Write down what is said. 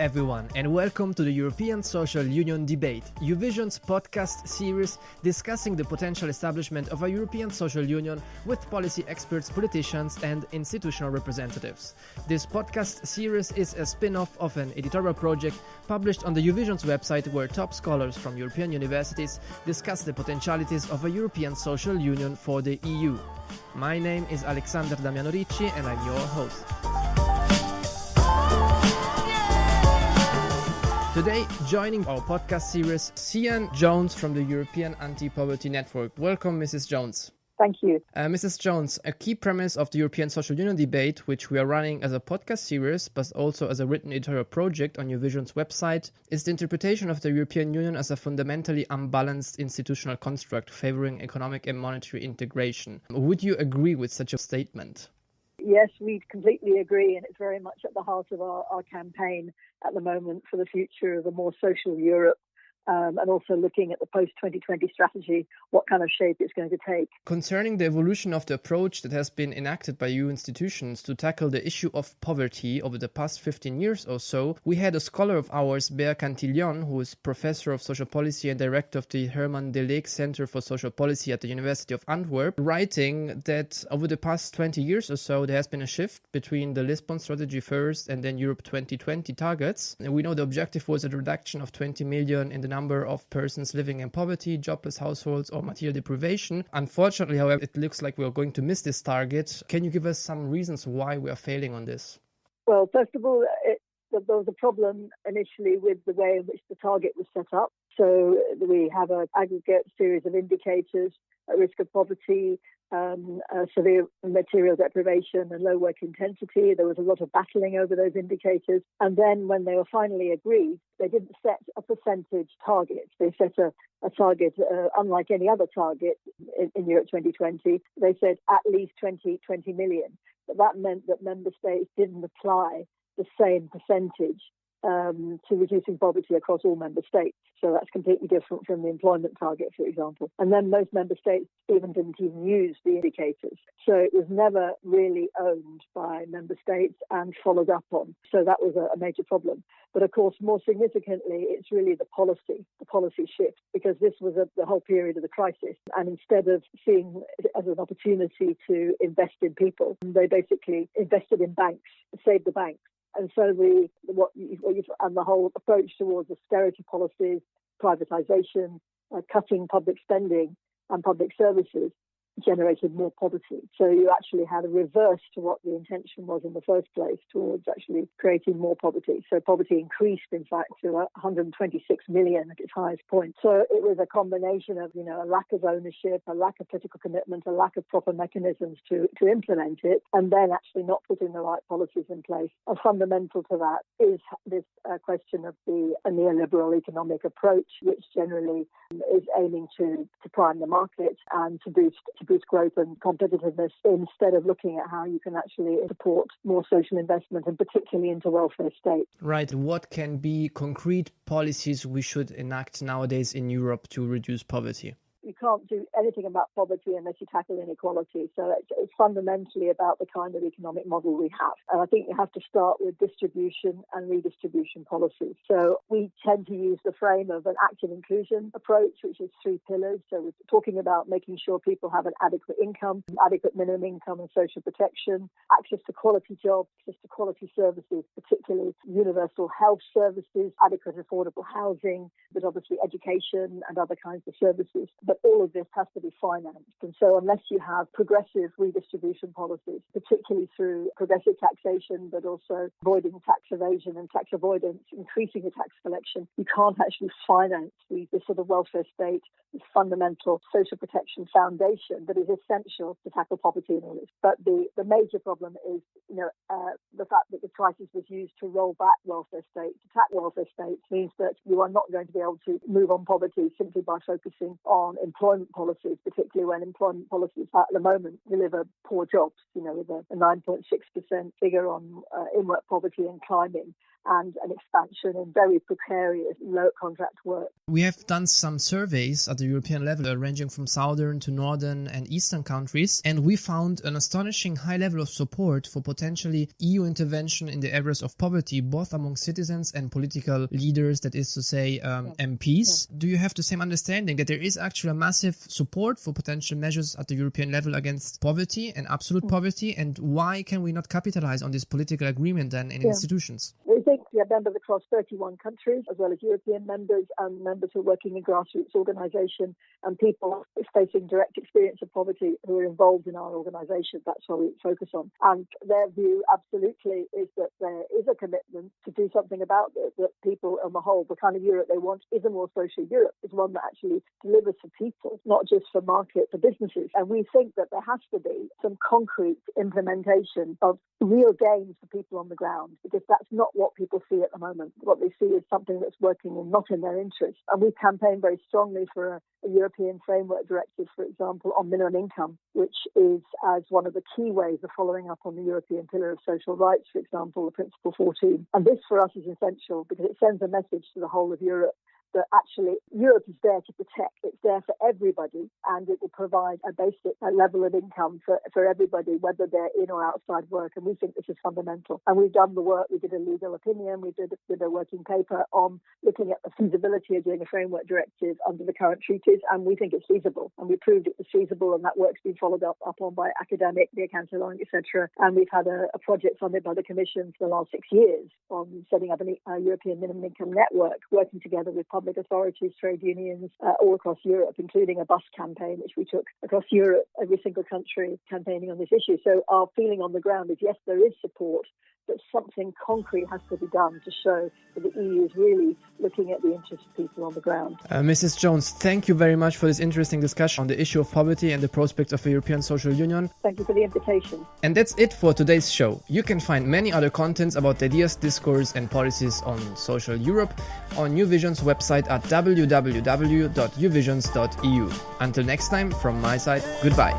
everyone, and welcome to the European Social Union Debate, Eurovision's podcast series discussing the potential establishment of a European Social Union with policy experts, politicians, and institutional representatives. This podcast series is a spin-off of an editorial project published on the Eurovision's website, where top scholars from European universities discuss the potentialities of a European Social Union for the EU. My name is Alexander Damiano Ricci, and I'm your host. Today, joining our podcast series, Sian Jones from the European Anti-Poverty Network. Welcome, Mrs. Jones. Thank you. Mrs. Jones, a key premise of the European Social Union Debate, which we are running as a podcast series, but also as a written editorial project on Eurovision's website, is the interpretation of the European Union as a fundamentally unbalanced institutional construct favoring economic and monetary integration. Would you agree with such a statement? Yes, we completely agree, and it's very much at the heart of our campaign at the moment for the future of a more social Europe. And also looking at the post-2020 strategy, what kind of shape it's going to take. Concerning the evolution of the approach that has been enacted by EU institutions to tackle the issue of poverty over the past 15 years or so, we had a scholar of ours, Bea Cantillon, who is professor of social policy and director of the Herman de Leek Center for Social Policy at the University of Antwerp, writing that over the past 20 years or so, there has been a shift between the Lisbon strategy first and then Europe 2020 targets. And we know the objective was a reduction of 20 million in the number of persons living in poverty, jobless households, or material deprivation. Unfortunately, however, it looks like we are going to miss this target. Can you give us some reasons why we are failing on this? Well, first of all, there was a problem initially with the way in which the target was set up. So we have an aggregate series of indicators at risk of poverty, severe material deprivation and low work intensity. There was a lot of battling over those indicators. And then when they were finally agreed, they didn't set a percentage target. They set a target, unlike any other target in Europe 2020. They said at least 20 million. But that meant that member states didn't apply the same percentage to reducing poverty across all member states. So that's completely different from the employment target, for example. And then most member states didn't even use the indicators. So it was never really owned by member states and followed up on. So that was a major problem. But of course, more significantly, it's really the policy shift, because this was the whole period of the crisis. And instead of seeing it as an opportunity to invest in people, they basically invested in banks, saved the banks. And so the whole approach towards austerity policies, privatization, cutting public spending and public services generated more poverty. So you actually had a reverse to what the intention was in the first place, towards actually creating more poverty. So poverty increased, in fact, to 126 million at its highest point. So it was a combination of, a lack of ownership, a lack of political commitment, a lack of proper mechanisms to implement it, and then actually not putting the right policies in place. And fundamental to that is this question of the neoliberal economic approach, which generally is aiming to prime the market and to boost growth and competitiveness, instead of looking at how you can actually support more social investment, and particularly into welfare states. Right. What can be concrete policies we should enact nowadays in Europe to reduce poverty? You can't do anything about poverty unless you tackle inequality. So it's fundamentally about the kind of economic model we have. And I think you have to start with distribution and redistribution policies. So we tend to use the frame of an active inclusion approach, which is 3 pillars. So we're talking about making sure people have an adequate income, adequate minimum income and social protection, access to quality jobs, access to quality services, particularly universal health services, adequate affordable housing, but obviously education and other kinds of services. But all of this has to be financed. And so unless you have progressive redistribution policies, particularly through progressive taxation, but also avoiding tax evasion and tax avoidance, increasing the tax collection, you can't actually finance this sort of welfare state, this fundamental social protection foundation that is essential to tackle poverty and all this. But the major problem is, the fact that the crisis was used to roll back welfare states. Attack welfare states means that you are not going to be able to move on poverty simply by focusing on employment policies, particularly when employment policies at the moment deliver poor jobs. with a 9.6% figure on in-work poverty and climbing, and an expansion in very precarious, low-contract work. We have done some surveys at the European level, ranging from southern to northern and eastern countries, and we found an astonishing high level of support for potentially EU intervention in the areas of poverty, both among citizens and political leaders, that is to say, MPs. Do you have the same understanding that there is actually a massive support for potential measures at the European level against poverty and absolute poverty, and why can we not capitalize on this political agreement then in institutions? We think we have members across 31 countries, as well as European members and members who are working in grassroots organisation and people facing direct experience of poverty who are involved in our organisation. That's what we focus on. And their view absolutely is that there is a commitment to do something about it, that people on the whole, the kind of Europe they want is a more social Europe, is one that actually delivers for people, not just for market, for businesses. And we think that there has to be some concrete implementation of real gains for people on the ground, because that's not what people see at the moment. What they see is something that's working and not in their interest. And we campaign very strongly for a European framework directive, for example, on minimum income, which is as one of the key ways of following up on the European Pillar of Social Rights, for example, the Principle 14. And this for us is essential because it sends a message to the whole of Europe that actually Europe is there to protect. It's there for everybody, and it will provide a basic level of income for everybody, whether they're in or outside work. And we think this is fundamental. And we've done the work. We did a legal opinion. We did a working paper on looking at the feasibility of doing a framework directive under the current treaties, and we think it's feasible. And we proved it was feasible, and that work's been followed up on by academic, the Cancelling, etc. And we've had a project funded by the Commission for the last 6 years on setting up a European minimum income network, working together with public authorities, trade unions, all across Europe, including a bus campaign, which we took across Europe, every single country campaigning on this issue. So our feeling on the ground is, yes, there is support, but something concrete has to be done to show that the EU is really looking at the interests of people on the ground. Mrs. Jones, thank you very much for this interesting discussion on the issue of poverty and the prospects of a European social union. Thank you for the invitation. And that's it for today's show. You can find many other contents about ideas, discourse and policies on social Europe on New Vision's website at www.uvisions.eu. Until next time, from my side, goodbye.